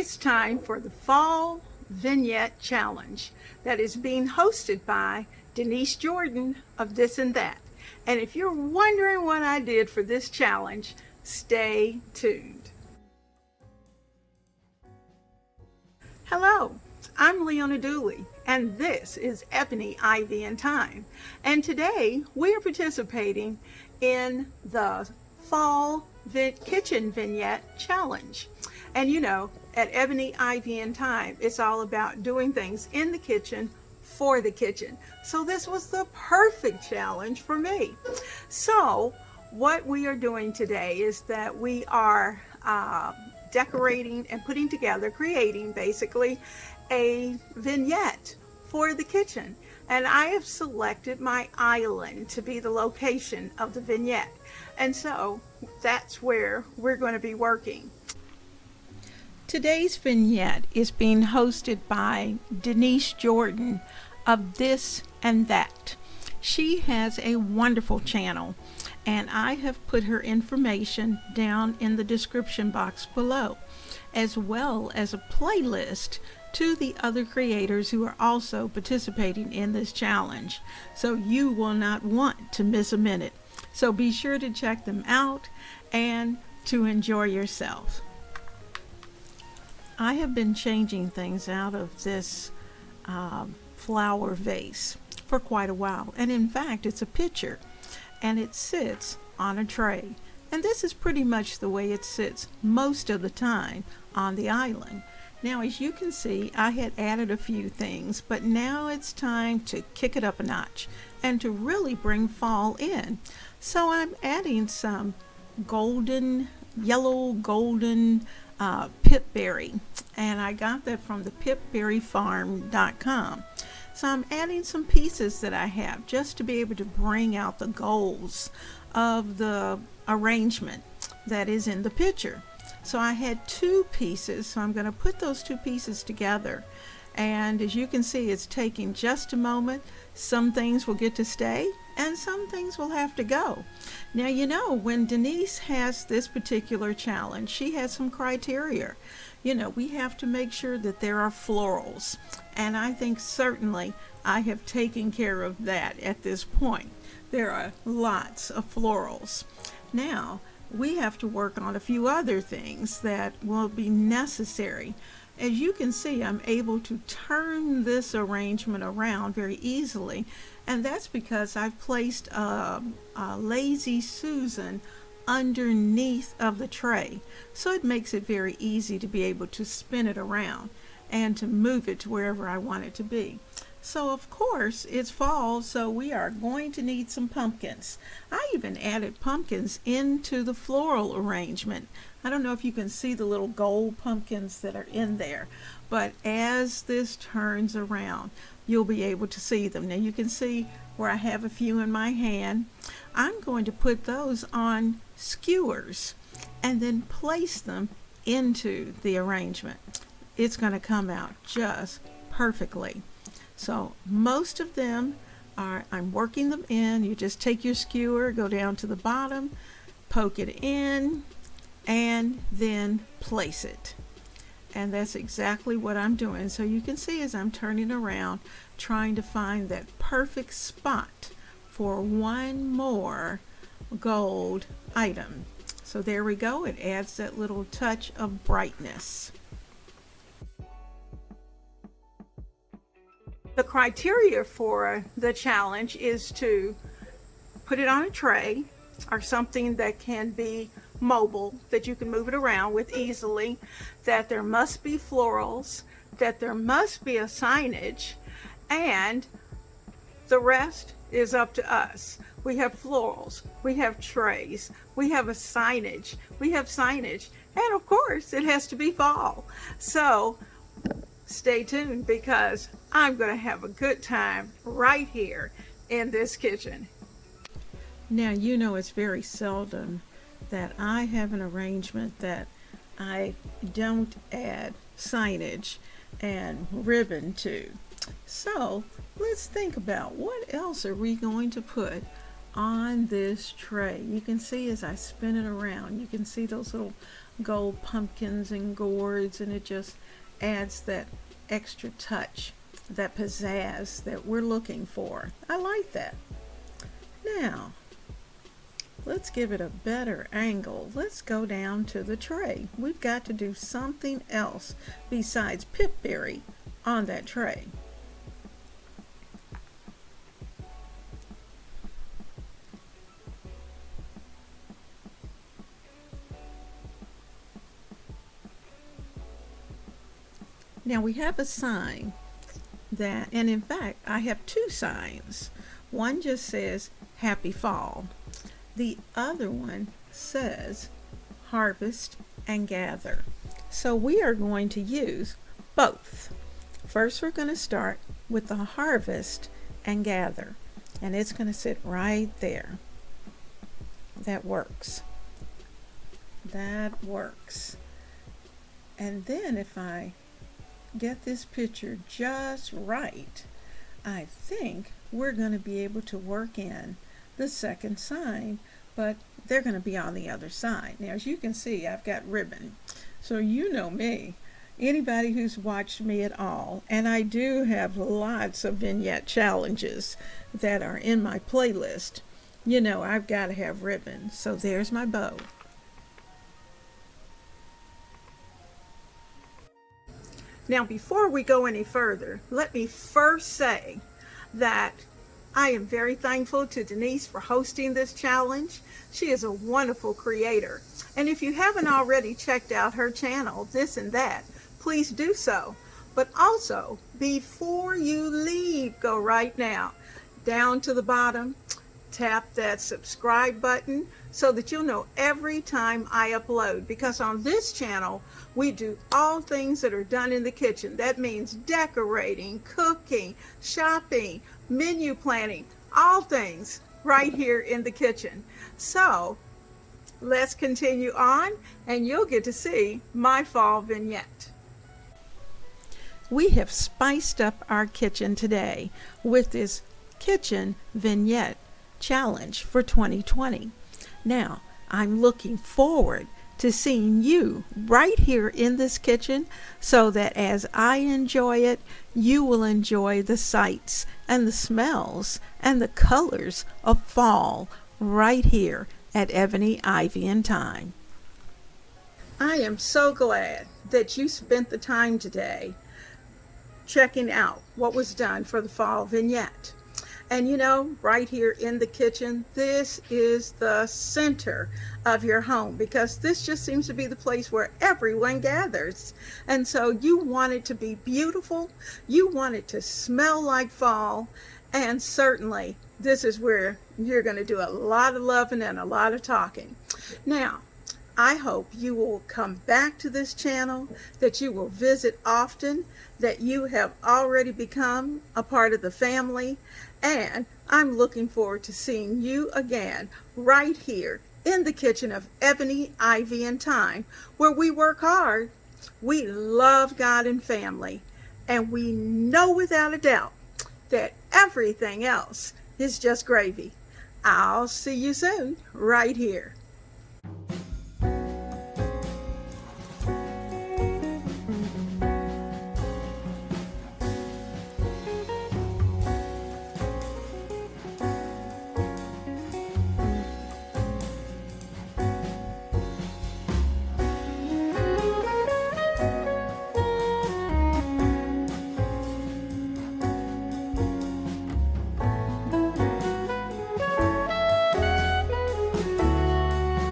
It's time for the Fall Vignette Challenge that is being hosted by Denise Jordan of This and That. And if you're wondering what I did for this challenge, stay tuned. Hello, I'm Leona Dooley, and this is Ebony, Ivy, and Thyme. And today we are participating in the Fall Kitchen Vignette Challenge. And you know, at Ebony, Ivy, and Thyme, it's all about doing things in the kitchen for the kitchen. So this was the perfect challenge for me. So what we are doing today is that we are decorating and putting together, creating basically a vignette for the kitchen. And I have selected my island to be the location of the vignette. And so that's where we're going to be working. Today's vignette is being hosted by Denise Jordan of This and That. She has a wonderful channel, and I have put her information down in the description box below, as well as a playlist to the other creators who are also participating in this challenge. So you will not want to miss a minute. So be sure to check them out and to enjoy yourself. I have been changing things out of this flower vase for quite a while, and in fact it's a pitcher and it sits on a tray, and this is pretty much the way it sits most of the time on the island. Now, as you can see, I had added a few things, but now it's time to kick it up a notch and to really bring fall in. So I'm adding some yellow golden pipberry, and I got that from the pipberryfarm.com. So I'm adding some pieces that I have just to be able to bring out the goals of the arrangement that is in the picture. So I had two pieces, so I'm going to put those two pieces together, and as you can see, it's taking just a moment. Some things will get to stay and some things will have to go. Now, you know, when Denise has this particular challenge, she has some criteria. You know, we have to make sure that there are florals, and I think certainly I have taken care of that at this point. There are lots of florals. Now, we have to work on a few other things that will be necessary. As you can see, I'm able to turn this arrangement around very easily, and that's because I've placed a Lazy Susan underneath of the tray, so it makes it very easy to be able to spin it around and to move it to wherever I want it to be. So of course it's fall, so we are going to need some pumpkins. I even added pumpkins into the floral arrangement. I don't know if you can see the little gold pumpkins that are in there, but as this turns around, you'll be able to see them. Now you can see where I have a few in my hand. I'm going to put those on skewers and then place them into the arrangement. It's going to come out just perfectly. So most of them I'm working them in. You just take your skewer, go down to the bottom, poke it in, and then place it. And that's exactly what I'm doing. So you can see as I'm turning around, trying to find that perfect spot for one more gold item. So there we go. It adds that little touch of brightness. The criteria for the challenge is to put it on a tray or something that can be mobile, that you can move it around with easily, that there must be florals, that there must be a signage, and the rest is up to us. We have florals, we have trays, we have a signage, and of course it has to be fall. So stay tuned, because I'm going to have a good time right here in this kitchen. Now, you know, it's very seldom that I have an arrangement that I don't add signage and ribbon to. So let's think about what else are we going to put on this tray. You can see as I spin it around, you can see those little gold pumpkins and gourds, and it just adds that extra touch, that pizzazz that we're looking for. I like that. Now, let's give it a better angle. Let's go down to the tray. We've got to do something else besides pipberry on that tray. Now we have a sign that, and in fact, I have two signs. One just says Happy Fall. The other one says Harvest and Gather. So we are going to use both. First, we're going to start with the Harvest and Gather, and it's going to sit right there. That works. That works. And then if I get this picture just right, I think we're going to be able to work in the second sign, but they're going to be on the other side. Now, as you can see, I've got ribbon. So you know me, anybody who's watched me at all, and I do have lots of vignette challenges that are in my playlist. You know I've got to have ribbon. So there's my bow. Now, before we go any further, let me first say that I am very thankful to Denise for hosting this challenge. She is a wonderful creator. And if you haven't already checked out her channel, This and That, please do so. But also, before you leave, go right now down to the bottom, tap that subscribe button so that you'll know every time I upload, because on this channel we do all things that are done in the kitchen. That means decorating, cooking, shopping, menu planning, all things right here in the kitchen. So let's continue on and you'll get to see my fall vignette. We have spiced up our kitchen today with this kitchen vignette challenge for 2020. Now, I'm looking forward to seeing you right here in this kitchen so that as I enjoy it, you will enjoy the sights and the smells and the colors of fall right here at Ebony, Ivy, and Thyme. I am so glad that you spent the time today checking out what was done for the fall vignette. And you know, right here in the kitchen, this is the center of your home, because this just seems to be the place where everyone gathers. And so you want it to be beautiful, you want it to smell like fall, and certainly this is where you're going to do a lot of loving and a lot of talking. Now, I hope you will come back to this channel, that you will visit often, that you have already become a part of the family, and I'm looking forward to seeing you again right here in the kitchen of Ebony, Ivy, and Thyme, where we work hard, we love God and family, and we know without a doubt that everything else is just gravy. I'll see you soon right here.